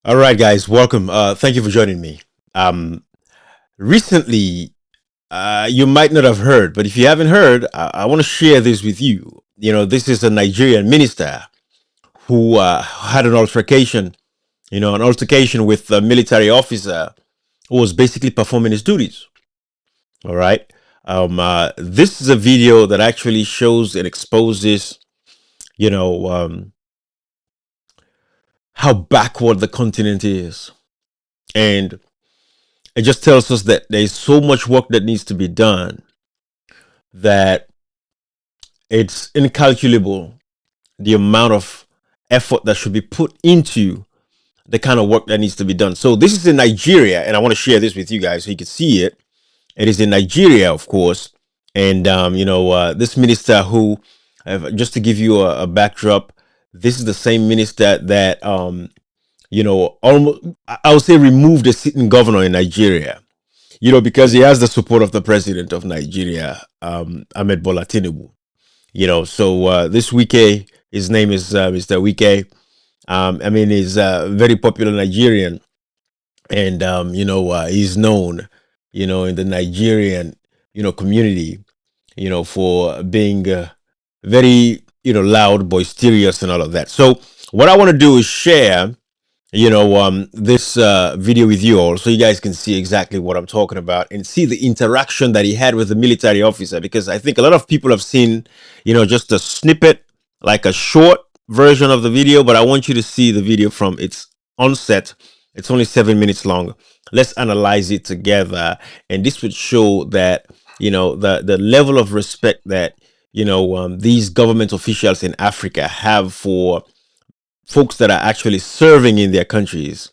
All right, guys, welcome. Thank you for joining me. Um, Recently, you might not have heard, but if you haven't heard, I want to share this with you. This is a Nigerian minister who had an altercation with a military officer who was basically performing his duties. All right. This is a video that actually shows and exposes, you know, um, how backward the continent is. And it just tells us that there's so much work that needs to be done that it's incalculable the amount of effort that should be put into the kind of work that needs to be done. So this is in Nigeria, and I want to share this with you guys so you can see it. It is in Nigeria, of course, and this minister who, just to give you a backdrop, this is the same minister that almost I would say removed the sitting governor in Nigeria. Because he has the support of the president of Nigeria, Ahmed Bola Tinubu. So this Wike, his name is Mr. Wike. He's a very popular Nigerian, and he's known, in the Nigerian, community, for being very, loud, boisterous, and all of that. So what I want to do is share this video with you all so you guys can see exactly what I'm talking about and see the interaction that he had with the military officer, because I think a lot of people have seen just a snippet, like a short version of the video, but I want you to see the video from its onset. It's only 7 minutes long. Let's analyze it together, and this would show that the level of respect that these government officials in Africa have for folks that are actually serving in their countries.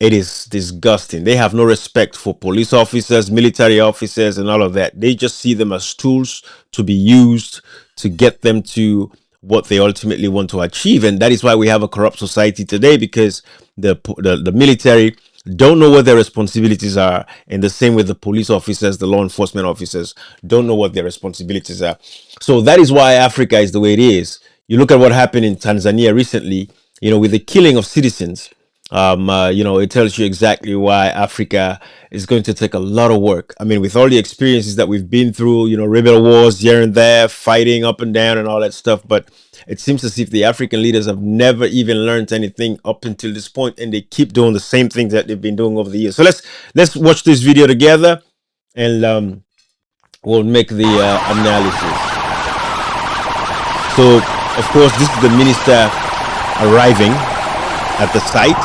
It is disgusting. They have no respect for police officers, military officers, and all of that. They just see them as tools to be used to get them to what they ultimately want to achieve. And that is why we have a corrupt society today, because the military don't know what their responsibilities are. And the same with the police officers, the law enforcement officers don't know what their responsibilities are. So that is why Africa is the way it is. You look at what happened in Tanzania recently, with the killing of citizens. It tells you exactly why Africa is going to take a lot of work. With all the experiences that we've been through, rebel wars here and there, fighting up and down and all that stuff. But it seems as if the African leaders have never even learned anything up until this point, and they keep doing the same things that they've been doing over the years. So let's watch this video together, and we'll make the analysis. So, of course, this is the minister arriving at the site.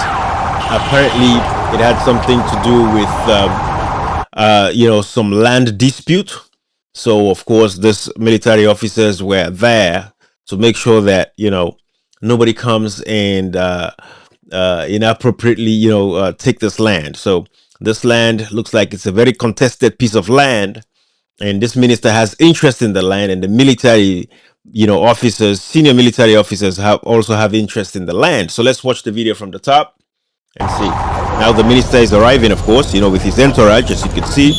Apparently, it had something to do with, some land dispute. So, of course, this military officers were there to make sure that, nobody comes and inappropriately, take this land. So, this land looks like it's a very contested piece of land. And this minister has interest in the land, and the military officers, senior military officers also have interest in the land. So let's watch the video from the top and see. Now the minister is arriving, of course, with his entourage, as you can see.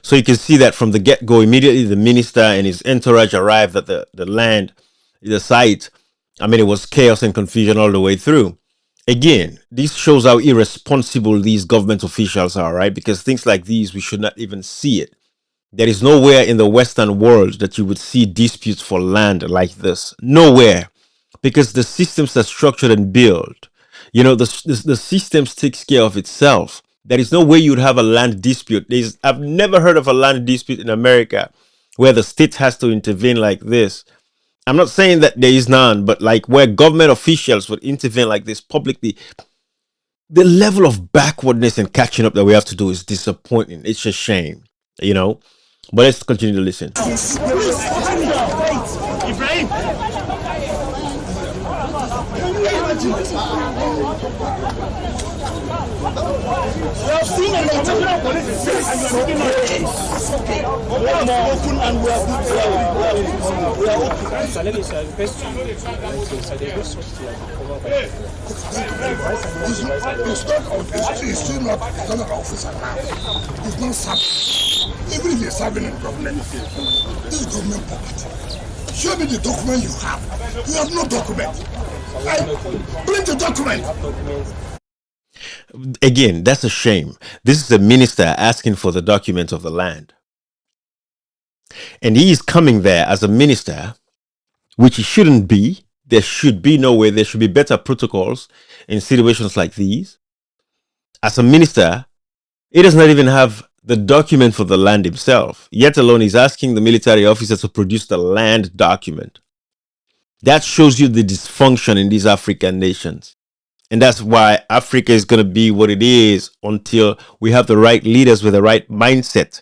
So you can see that from the get-go, immediately the minister and his entourage arrived at the site. It was chaos and confusion all the way through. Again, this shows how irresponsible these government officials are, right? Because things like these, we should not even see it. There is nowhere in the Western world that you would see disputes for land like this. Nowhere. Because the systems are structured and built. The systems takes care of itself. There is no way you'd have a land dispute. I've never heard of a land dispute in America where the state has to intervene like this. I'm not saying that there is none, but like where government officials would intervene like this publicly, the level of backwardness and catching up that we have to do is disappointing. It's a shame, But let's continue to listen. have spoken and we are open. So let me request you. So there's no such thing as a cover by It's still not a general officer now. He's not serving. Even if he's serving in government, this is government property. Show me the document you have. You have no document. Bring the document. Again, that's a shame. This is a minister asking for the document of the land. And he is coming there as a minister, which he shouldn't be. There should be no way. There should be better protocols in situations like these. As a minister, he does not even have the document for the land himself, yet alone he's asking the military officer to produce the land document. That shows you the dysfunction in these African nations. And that's why Africa is going to be what it is until we have the right leaders with the right mindset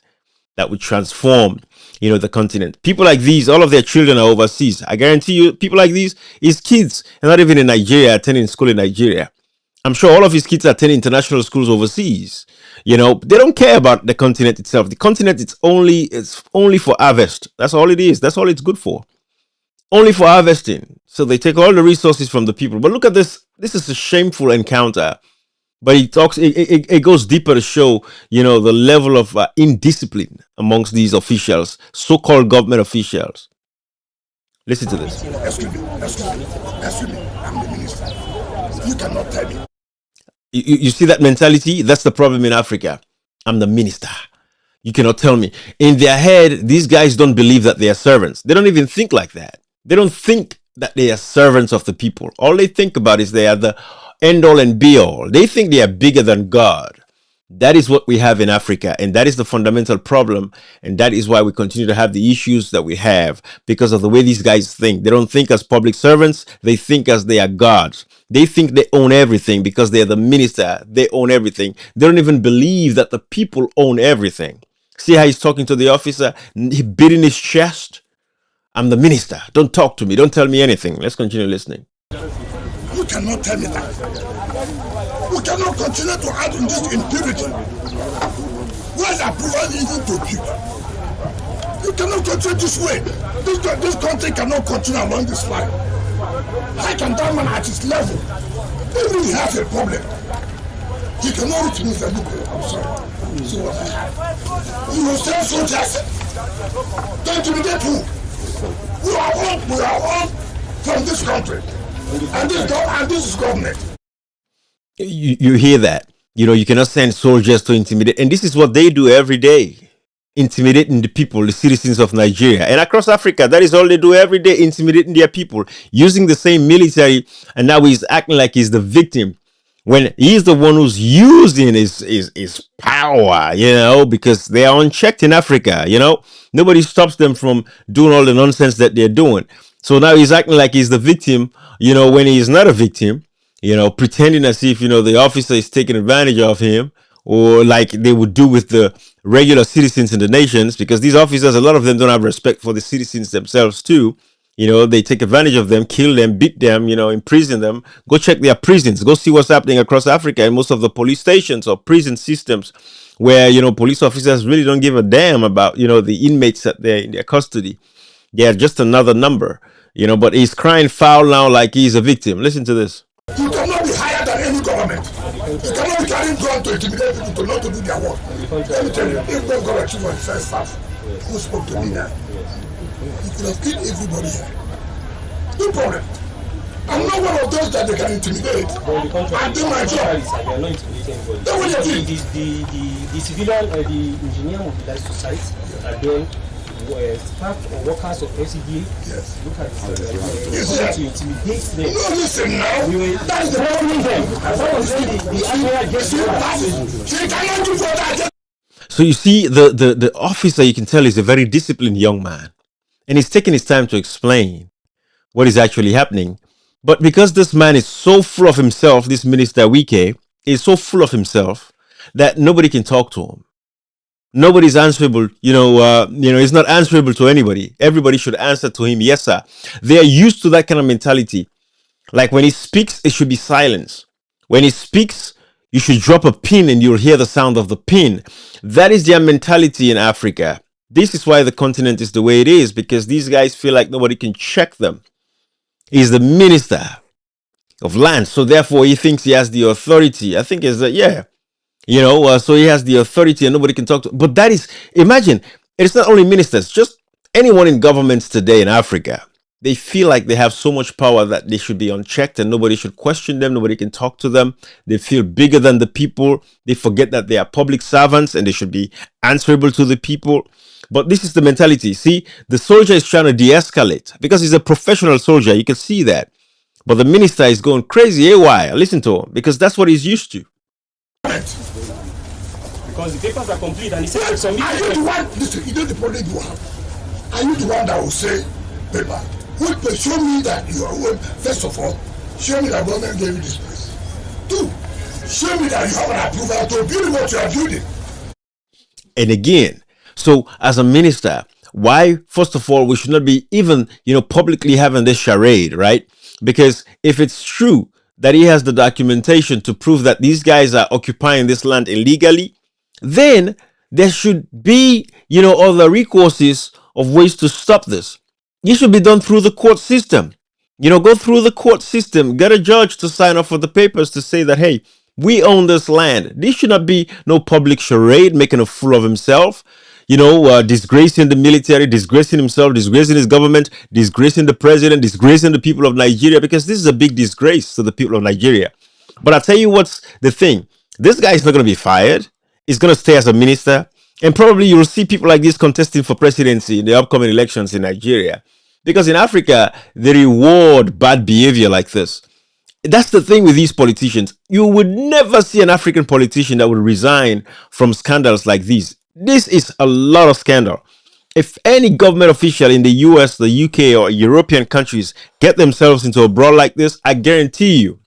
that would transform, the continent. People like these, all of their children are overseas. I guarantee you, people like these, his kids are not even in Nigeria, attending school in Nigeria. I'm sure all of his kids are attending international schools overseas. They don't care about the continent itself. The continent, it's only for harvest. That's all it is. That's all it's good for. Only for harvesting. So they take all the resources from the people. But look at this. This is a shameful encounter. But it goes deeper to show, the level of indiscipline amongst these officials, so-called government officials. Listen to this. Excuse me. I'm the minister. You cannot tell me. You see that mentality? That's the problem in Africa. I'm the minister. You cannot tell me. In their head, these guys don't believe that they are servants. They don't even think like that. They don't think that they are servants of the people. All they think about is they are the end all and be all. They think they are bigger than God. That is what we have in Africa, and that is the fundamental problem, and that is why we continue to have the issues that we have, because of the way these guys think. They don't think as public servants, they think as they are gods. They think they own everything because they are the minister, they own everything. They don't even believe that the people own everything. See how he's talking to the officer, he beating his chest? I'm the minister, don't talk to me, don't tell me anything. Let's continue listening. You cannot tell me that. We cannot continue to add in this impurity. Where's approval even to build? You cannot continue this way. This country cannot continue along this line. How can that man at his level, even he has a problem, he cannot reach me and say, look, I'm sorry. See what I have. You will send soldiers to intimidate who? We are all from this country. And this is government. You hear that? You cannot send soldiers to intimidate. And this is what they do every day. Intimidating the people, the citizens of Nigeria. And across Africa, that is all they do every day, intimidating their people, using the same military. And now he's acting like he's the victim, when he's the one who's using his power, because they are unchecked in Africa, Nobody stops them from doing all the nonsense that they're doing. So now he's acting like he's the victim, when he's not a victim, pretending as if, the officer is taking advantage of him, or like they would do with the regular citizens in the nations, because these officers, a lot of them don't have respect for the citizens themselves too. They take advantage of them, kill them, beat them, imprison them. Go check their prisons. Go see what's happening across Africa in most of the police stations or prison systems where, police officers really don't give a damn about, the inmates that they're in their custody. They're just another number, but he's crying foul now like he's a victim. Listen to this. You cannot be higher than any government. You cannot be carrying gun to intimidate people to not to do their work. Let me tell you, if one got achieved on the first staff, who spoke to me now, he could have killed everybody here. No problem. I'm not one of those that they can intimidate. I do my job. They are not intimidating anybody. The civilian, the engineer mobilized to site, and then staff or workers of LCDA, yes, look at this to intimidate them. No, listen now. That is the problem then. So you see, the officer, you can tell, is a very disciplined young man. And he's taking his time to explain what is actually happening. But because this man is so full of himself, this Minister Wike is so full of himself that nobody can talk to him. Nobody's answerable, he's not answerable to anybody. Everybody should answer to him, yes, sir. They are used to that kind of mentality. Like when he speaks, it should be silence. When he speaks, you should drop a pin and you'll hear the sound of the pin. That is their mentality in Africa. This is why the continent is the way it is, because these guys feel like nobody can check them. He's the minister of land, so therefore he thinks he has the authority. I think is that, yeah, so he has the authority and nobody can talk to. But that is, imagine, it's not only ministers, just anyone in governments today in Africa. They feel like they have so much power that they should be unchecked and nobody should question them. Nobody can talk to them. They feel bigger than the people. They forget that they are public servants and they should be answerable to the people. But this is the mentality. See, the soldier is trying to de-escalate because he's a professional soldier. You can see that. But the minister is going crazy. Hey, why? Listen to him, because that's what he's used to. Because the papers are complete and he said Are you the one? Listen, you know the problem you have. Are you the one that will say, paper? Show me that you are one. First of all, show me that government gave you this place. 2, show me that you have an approval to build what you are building. And again, so as a minister, why, first of all, we should not be even, publicly having this charade, right? Because if it's true that he has the documentation to prove that these guys are occupying this land illegally, then there should be, other recourses of ways to stop this. It should be done through the court system. Go through the court system, get a judge to sign off for the papers to say that, hey, we own this land. This should not be no public charade, making a fool of himself, disgracing the military, disgracing himself, disgracing his government, disgracing the president, disgracing the people of Nigeria, because this is a big disgrace to the people of Nigeria. But I'll tell you what's the thing. This guy is not going to be fired. He's going to stay as a minister. And probably you'll see people like this contesting for presidency in the upcoming elections in Nigeria. Because in Africa, they reward bad behavior like this. That's the thing with these politicians. You would never see an African politician that would resign from scandals like these. This is a lot of scandal. If any government official in the US, the UK, or European countries get themselves into a brawl like this, I guarantee you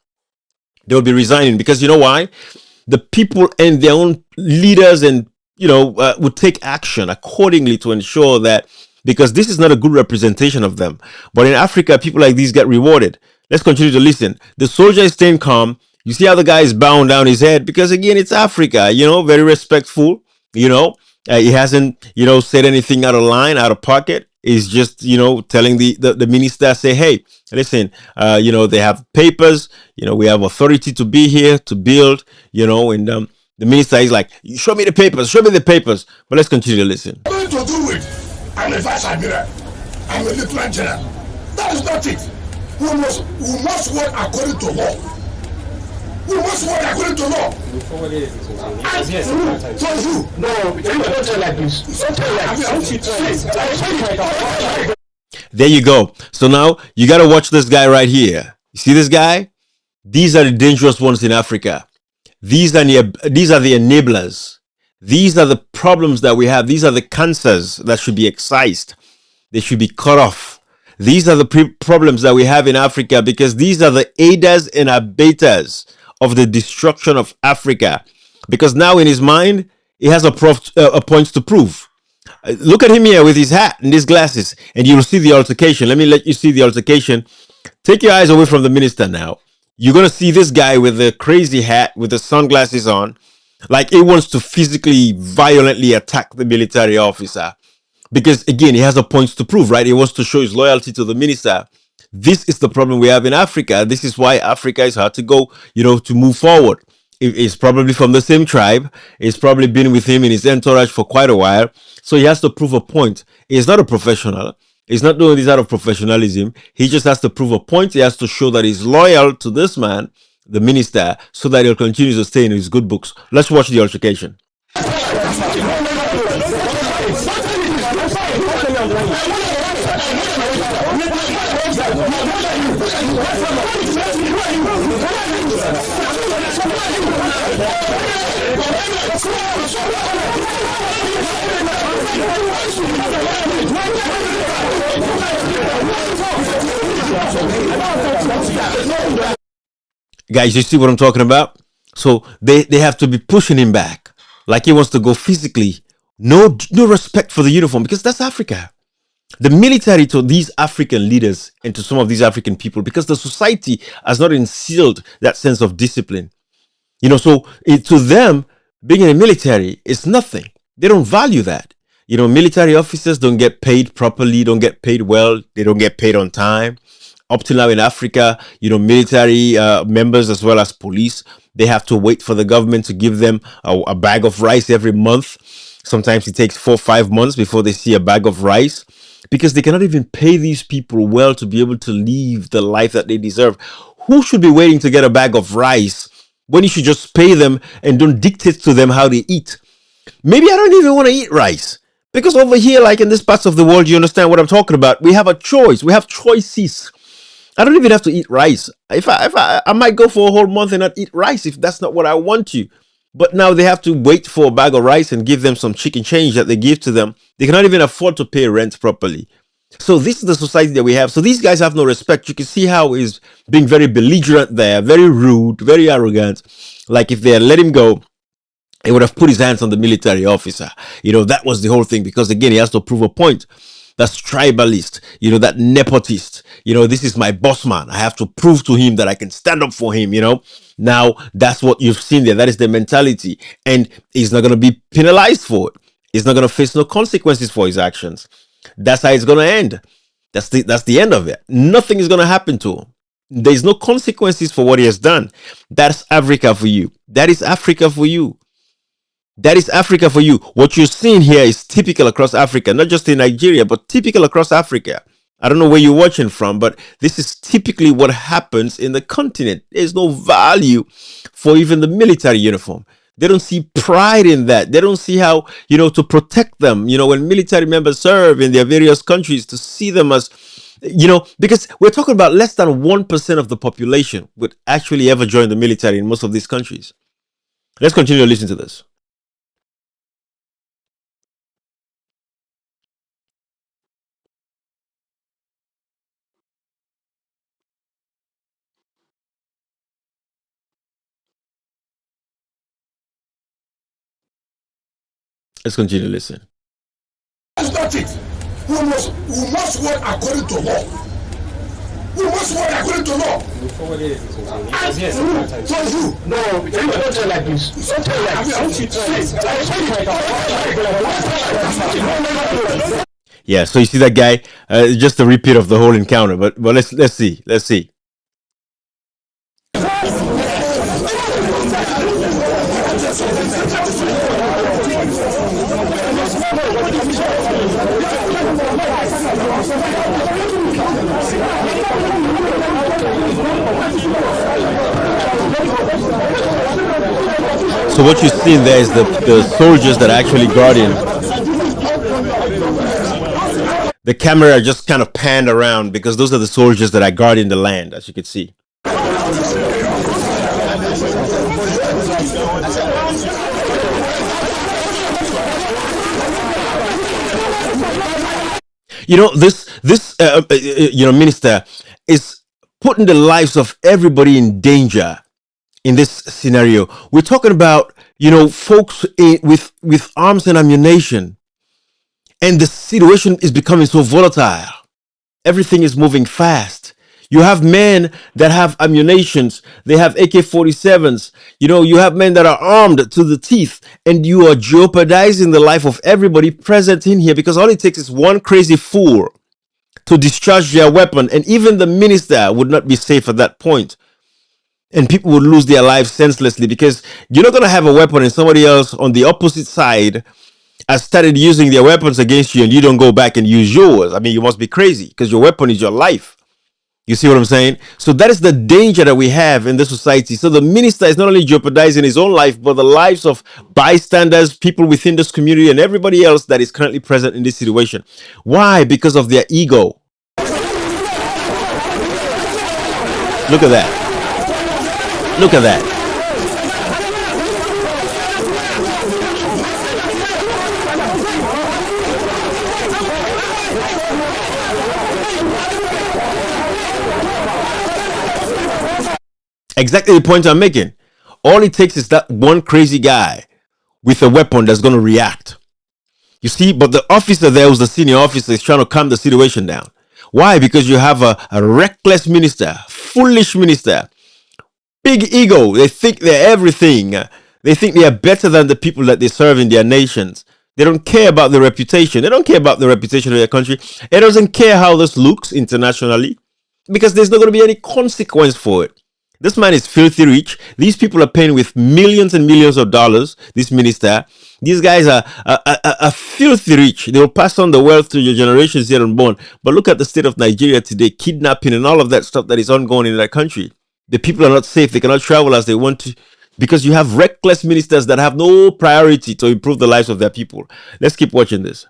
they will be resigning. Because you know why? The people and their own leaders and would take action accordingly to ensure that, because this is not a good representation of them. But in Africa, people like these get rewarded. Let's continue to listen. The soldier is staying calm. You see how the guy is bowing down his head, because again, it's Africa, very respectful. He hasn't, said anything out of line, out of pocket. He's just, telling the minister, say, hey, listen, they have papers, we have authority to be here, to build, and the minister is like, show me the papers. But let's continue to listen. Nothing to do with, I'm a vice admiral, I'm a lieutenant general. That is not it. We must work according to law. We must work according to law. Yes. So you. No, you don't tell like this. There you go. So now you got to watch this guy right here. You see this guy? These are the dangerous ones in Africa. These are the enablers. These are the problems that we have. These are the cancers that should be excised. They should be cut off. These are the problems that we have in Africa, because these are the aiders and abettors of the destruction of Africa. Because now in his mind, he has a point to prove. Look at him here with his hat and his glasses, and you will see the altercation. Let me let you see the altercation. Take your eyes away from the minister now. You're going to see this guy with the crazy hat, with the sunglasses on, like he wants to physically, violently attack the military officer. Because again, he has a point to prove, right? He wants to show his loyalty to the minister. This is the problem we have in Africa. This is why Africa is hard to go, to move forward. It's probably from the same tribe. It's probably been with him in his entourage for quite a while. So he has to prove a point. He's not a professional. He's not doing this out of professionalism. He just has to prove a point. He has to show that he's loyal to this man, the minister, so that he'll continue to stay in his good books. Let's watch the altercation. Guys, you see what I'm talking about? So they have to be pushing him back, like he wants to go physically. No respect for the uniform, because that's Africa. The military to these African leaders and to some of these African people, because the society has not instilled that sense of discipline. So to them, being in the military is nothing. They don't value that. Military officers don't get paid properly, don't get paid well, they don't get paid on time. Up till now in Africa, military members as well as police, they have to wait for the government to give them a bag of rice every month. Sometimes it takes 4 or 5 months before they see a bag of rice because they cannot even pay these people well to be able to live the life that they deserve. Who should be waiting to get a bag of rice when you should just pay them and don't dictate to them how they eat? Maybe I don't even want to eat rice. Because over here, like in this parts of the world, you understand what I'm talking about. We have a choice. We have choices. I don't even have to eat rice. If I might go for a whole month and not eat rice if that's not what I want to. But now they have to wait for a bag of rice and give them some chicken change that they give to them. They cannot even afford to pay rent properly. So this is the society that we have. So these guys have no respect. You can see how he's being very belligerent there, very rude, very arrogant. Like if they had let him go, he would have put his hands on the military officer. That was the whole thing because again, he has to prove a point. That's tribalist, that nepotist. This is my boss man. I have to prove to him that I can stand up for him, Now, that's what you've seen there. That is the mentality. And he's not going to be penalized for it. He's not going to face no consequences for his actions. That's how it's going to end. That's the end of it. Nothing is going to happen to him. There's no consequences for what he has done. That's Africa for you. That is Africa for you. That is Africa for you. What you're seeing here is typical across Africa, not just in Nigeria, but typical across Africa. I don't know where you're watching from, but this is typically what happens in the continent. There's no value for even the military uniform. They don't see pride in that. They don't see how, to protect them, when military members serve in their various countries, to see them as, because we're talking about less than 1% of the population would actually ever join the military in most of these countries. Let's continue to listen to this. Let's continue to listen. That's not it. We must work according to law. We must work according to law. And for you. No, you don't tell like this. Don't tell like this. Yeah, so you see that guy, just a repeat of the whole encounter. But let's see. So what you're seeing there is the soldiers that are actually guarding. The camera just kind of panned around because those are the soldiers that are guarding the land, as you can see. This minister is putting the lives of everybody in danger in this scenario. We're talking about, folks with arms and ammunition, and the situation is becoming so volatile. Everything is moving fast. You have men that have ammunitions. They have AK-47s. You have men that are armed to the teeth, and you are jeopardizing the life of everybody present in here because all it takes is one crazy fool to discharge their weapon, and even the minister would not be safe at that point. And people would lose their lives senselessly because you're not going to have a weapon and somebody else on the opposite side has started using their weapons against you and you don't go back and use yours. I mean, you must be crazy because your weapon is your life. You see what I'm saying? So that is the danger that we have in this society. So the minister is not only jeopardizing his own life, but the lives of bystanders, people within this community, and everybody else that is currently present in this situation. Why? Because of their ego. Look at that. Look at that. Exactly the point I'm making. All it takes is that one crazy guy with a weapon that's going to react. You see, but the officer there, who's the senior officer, is trying to calm the situation down. Why? Because you have a reckless minister, foolish minister, big ego. They think they're everything. They think they are better than the people that they serve in their nations. They don't care about the reputation. They don't care about the reputation of their country. It doesn't care how this looks internationally because there's not going to be any consequence for it. This man is filthy rich. These people are paying with millions and millions of dollars. This minister, these guys are filthy rich. They will pass on the wealth to your generations yet unborn. But look at the state of Nigeria today, kidnapping and all of that stuff that is ongoing in that country. The people are not safe. They cannot travel as they want to because you have reckless ministers that have no priority to improve the lives of their people. Let's keep watching this.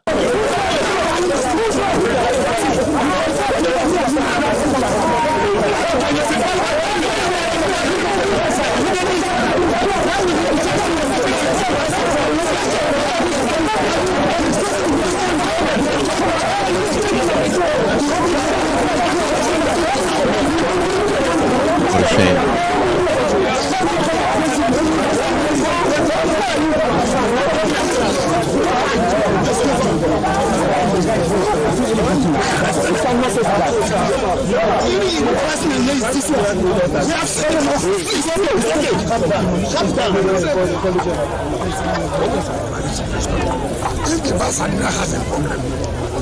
What a shame. If the vice admiral has a problem,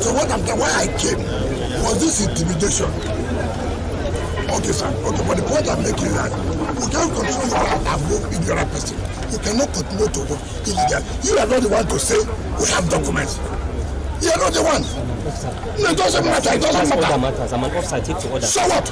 so why I came was this intimidation. Okay, sir. Okay, but the point I'm making is that we can't control your life above the other person. You cannot continue to work illegal. You are not the one to say we have documents. You are not the one. No, it doesn't matter. It doesn't matter. I'm an officer. Take to order. So what?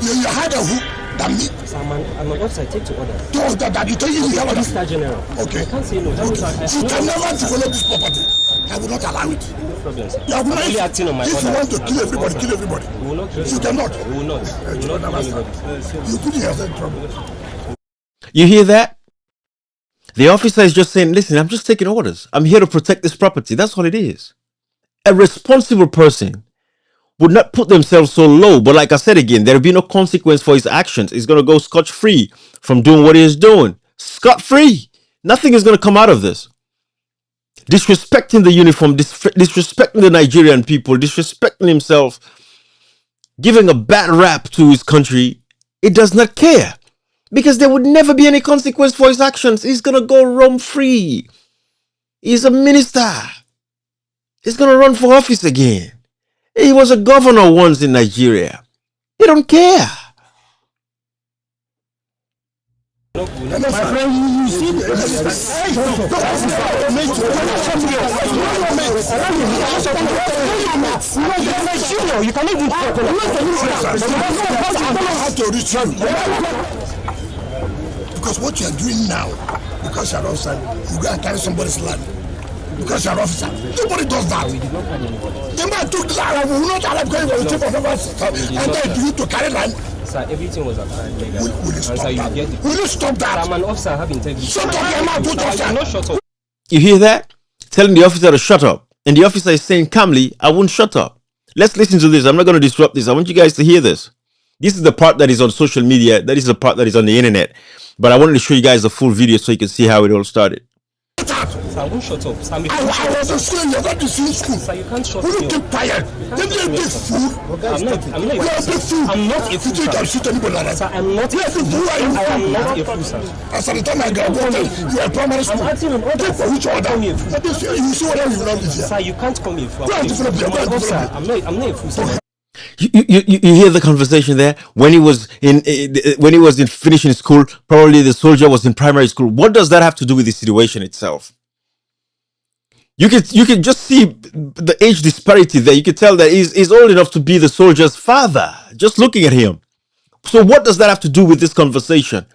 You had a who? Than me. I'm an officer. Take to order. To order that you tell you the order. Mr. General. Okay. I can't say no. Okay. You can never develop this property. I will not allow it. No problem, sir. You have I'm only acting on my if order. you want to kill everybody, kill everybody. We will not kill You cannot. We will not. We will not kill anybody. You put yourself in trouble. You hear that? The officer is just saying, listen, I'm just taking orders. I'm here to protect this property. That's all it is. A responsible person would not put themselves so low. But like I said again, there will be no consequence for his actions. He's going to go scot-free from doing what he is doing. Scot-free. Nothing is going to come out of this. Disrespecting the uniform, disrespecting the Nigerian people, disrespecting himself, giving a bad rap to his country. It does not care. Because there would never be any consequence for his actions. He's going to go roam free. He's a minister. He's going to run for office again. He was a governor once in Nigeria. They don't care. My friend, you see you can even how to reach you. Because what you are doing now, because you are outside, you go and carry somebody's land. Because you are officer. Nobody does that. The man took land, we will not allow going to the chief of officer and then you to carry land. Sir, everything was applied legally. Will you stop that? Will you stop that? I'm an officer, I have integrity. Shut up, your mouth, put I will not shut up. You hear that? Telling the officer to shut up. And the officer is saying calmly, I won't shut up. Let's listen to this. I'm not going to disrupt this. I want you guys to hear this. This is the part that is on social media. That is the part that is on the internet. But I wanted to show you guys the full video so you can see how it all started. Sir, I won't shut up. Sir, I was in school, you're going to see school. Sir, you can't shut Will me you keep up. quiet? Then you're a big fool. I'm not a fool. I'm not a fool, You can sir. shoot anybody like Sir, that. I'm not a fool. Who are you? I am not a fool, sir. As at the time I graduated, you were primary school. I'm acting on orders. For which order? Call me a fool. You see whether you will not live here. Sir, you can't call me a fool. Go and develop your- I'm go an and officer. develop I'm not a fool, sir. You hear the conversation there? When he was in finishing school, probably the soldier was in primary school. What does that have to do with the situation itself? You can just see the age disparity there. You can tell that he's old enough to be the soldier's father. Just looking at him. So what does that have to do with this conversation?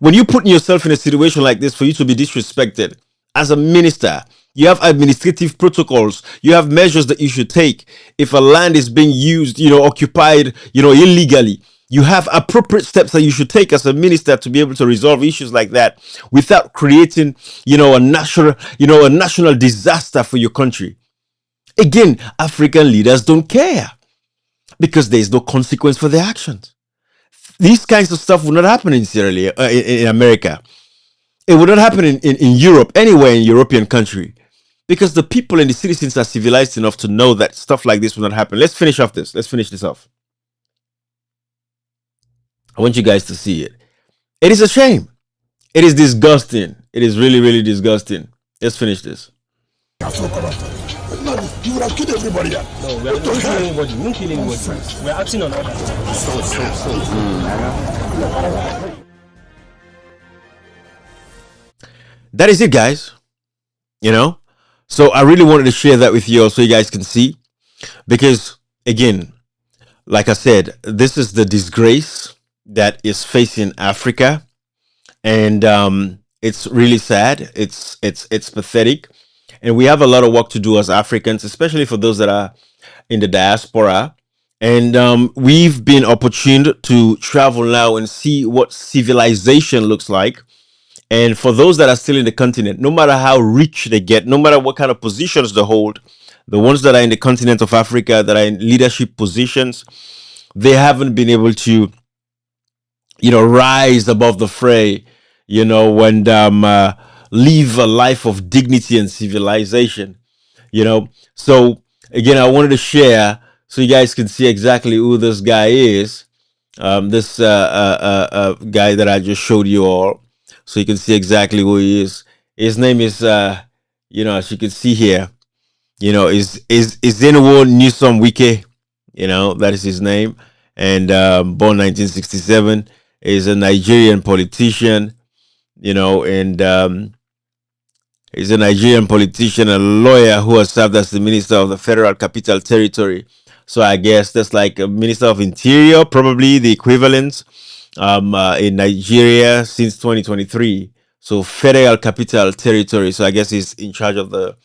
When you put yourself in a situation like this for you to be disrespected as a minister, you have administrative protocols. You have measures that you should take if a land is being used, occupied, illegally. You have appropriate steps that you should take as a minister to be able to resolve issues like that without creating, a national disaster for your country. Again, African leaders don't care because there is no consequence for their actions. These kinds of stuff will not happen in Sierra Leone, in America. It would not happen in Europe, anywhere in European country, because the people and the citizens are civilized enough to know that stuff like this will not happen. Let's finish this off. I want you guys to see it. It is a shame. It is disgusting. It is really, really disgusting. Let's finish this. That's not corrupt. No, you would have killed everybody. No, we are not killing anybody. We won't kill anybody. We are acting on orders. That is it, guys. You know, so I really wanted to share that with you all so you guys can see, because again, like I said, this is the disgrace that is facing Africa, and it's really sad. It's pathetic, and we have a lot of work to do as Africans, especially for those that are in the diaspora. And we've been opportuned to travel now and see what civilization looks like. And for those that are still in the continent, no matter how rich they get, no matter what kind of positions they hold, the ones that are in the continent of Africa that are in leadership positions, they haven't been able to, rise above the fray, and live a life of dignity and civilization. So again, I wanted to share so you guys can see exactly who this guy is. This guy that I just showed you all, so you can see exactly who he is. His name is, as you can see here, is Zenwo Newsom Wike. That is his name, and born 1967, is a Nigerian politician. And he's a Nigerian politician and lawyer who has served as the Minister of the Federal Capital Territory. So I guess that's like a Minister of Interior, probably the equivalent in Nigeria since 2023. So Federal Capital Territory. So I guess he's in charge of the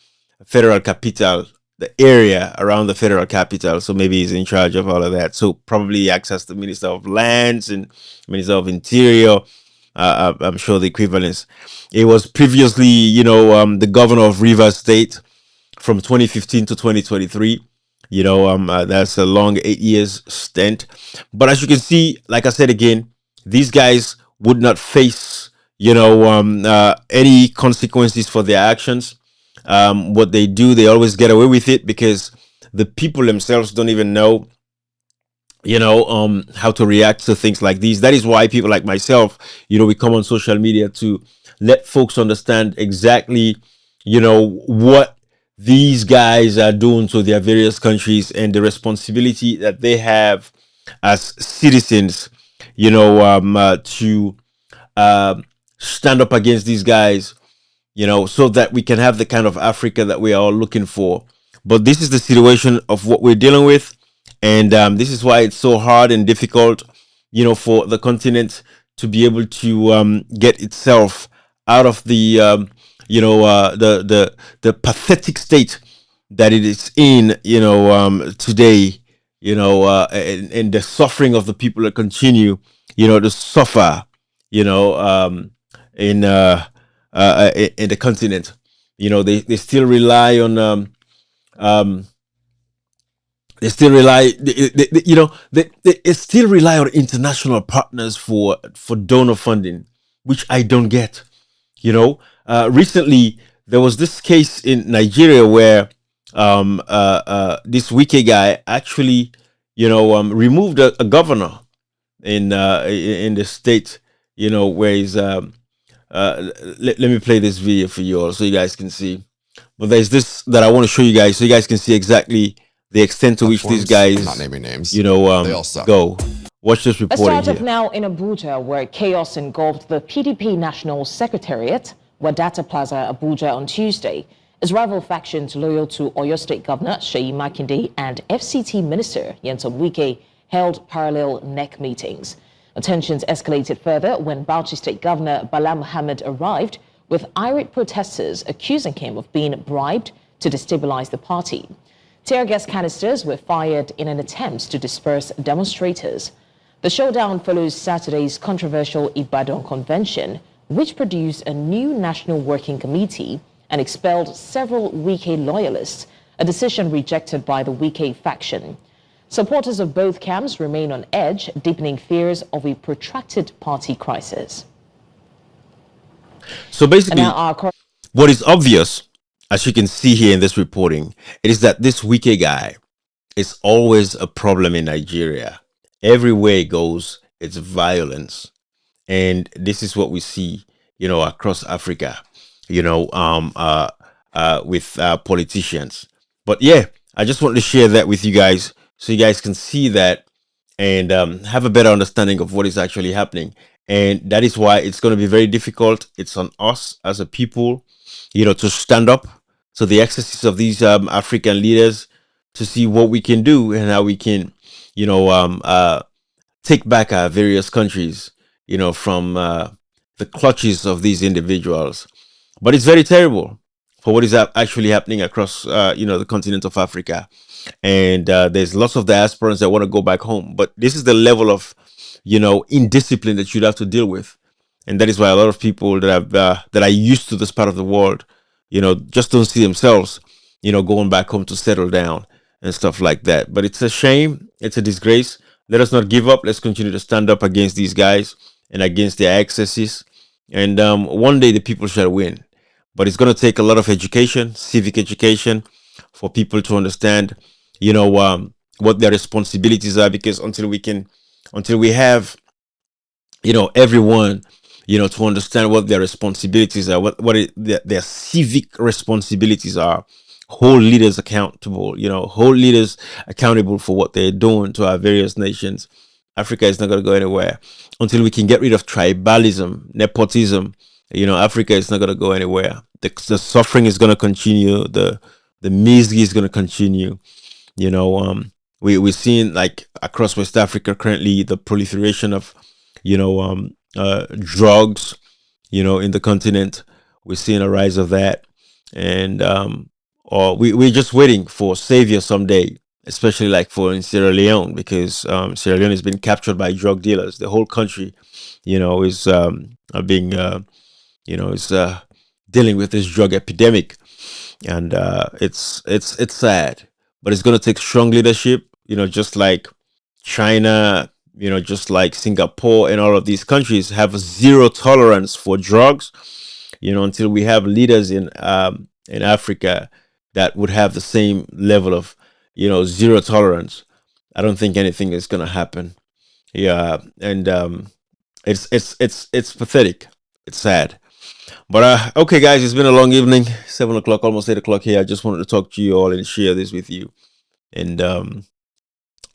Federal Capital, the area around the Federal Capital. So maybe he's in charge of all of that. So probably he acts as the Minister of Lands and Minister of Interior. I'm sure the equivalence. It was previously, the governor of Rivers State from 2015 to 2023. That's a long 8 years stint. But as you can see, like I said again, these guys would not face, any consequences for their actions. What they do, they always get away with it because the people themselves don't even know how to react to things like these. That is why people like myself, we come on social media to let folks understand exactly, what these guys are doing to their various countries and the responsibility that they have as citizens, to stand up against these guys, so that we can have the kind of Africa that we are all looking for. But this is the situation of what we're dealing with. And this is why it's so hard and difficult, for the continent to be able to get itself out of the, the pathetic state that it is in, today, and the suffering of the people that continue, to suffer, in the continent. They still rely on they still rely they still rely on international partners for donor funding, which I don't get. Recently there was this case in Nigeria where this Wike guy actually removed a governor in the state, where he's let me play this video for you all so you guys can see. But there's this that I want to show you guys so you guys can see exactly the extent to which these guys, I'm not naming names. they all suck. Go. Watch this reporting Let's start here. off now in Abuja, where chaos engulfed the PDP National Secretariat, Wadata Plaza, Abuja, on Tuesday, as rival factions loyal to Oyo State Governor Seyi Makinde and FCT Minister Nyesom Wike held parallel neck meetings. Tensions escalated further when Bauchi State Governor Bala Mohammed arrived, with irate protesters accusing him of being bribed to destabilize the party. Tear gas canisters were fired in an attempt to disperse demonstrators. The showdown follows Saturday's controversial Ibadan convention, which produced a new national working committee and expelled several Wike loyalists, a decision rejected by the Wike faction. Supporters of both camps remain on edge, deepening fears of a protracted party crisis. So basically, what is obvious, as you can see here in this reporting, it is that this Wike guy is always a problem in Nigeria. Everywhere he goes, it's violence. And this is what we see, across Africa. with politicians. But yeah, I just wanted to share that with you guys so you guys can see that and have a better understanding of what is actually happening. And that is why it's going to be very difficult. It's on us as a people, to stand up to the excesses of these African leaders to see what we can do and how we can, you know, um, uh, take back our various countries, from the clutches of these individuals. But it's very terrible for what is actually happening across, the continent of Africa. And there's lots of diasporans that want to go back home. But this is the level of, indiscipline that you'd have to deal with. And that is why a lot of people that are used to this part of the world, just don't see themselves, going back home to settle down and stuff like that. But it's a shame. It's a disgrace. Let us not give up. Let's continue to stand up against these guys and against their excesses. And one day the people shall win. But it's going to take a lot of education, civic education, for people to understand, what their responsibilities are. Because until we have, everyone, to understand what their responsibilities are, their civic responsibilities are, hold leaders accountable, hold leaders accountable for what they're doing to our various nations. Africa is not going to go anywhere until we can get rid of tribalism, nepotism. Africa is not going to go anywhere. The suffering is going to continue. The misery is going to continue. We're seeing, like, across West Africa currently, the proliferation of, drugs, in the continent. We're seeing a rise of that, and or we're just waiting for savior someday, especially like for in Sierra Leone, because Sierra Leone has been captured by drug dealers. The whole country, is being, is dealing with this drug epidemic, and it's sad, but it's going to take strong leadership. Just like China, just like Singapore, and all of these countries have zero tolerance for drugs. Until we have leaders in Africa that would have the same level of, zero tolerance, I don't think anything is going to happen. Yeah, and it's pathetic. It's sad. But okay, guys, it's been a long evening. 7 o'clock, almost 8 o'clock here. I just wanted to talk to you all and share this with you, and I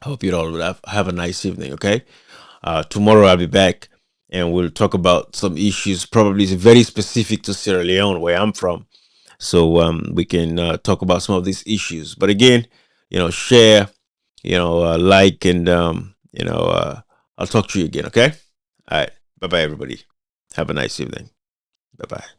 hope you all will have a nice evening. Okay, tomorrow I'll be back, and we'll talk about some issues, probably very specific to Sierra Leone, where I'm from. So we can talk about some of these issues. But again, share, like, and I'll talk to you again. Okay. All right. Bye bye, everybody. Have a nice evening. Bye bye.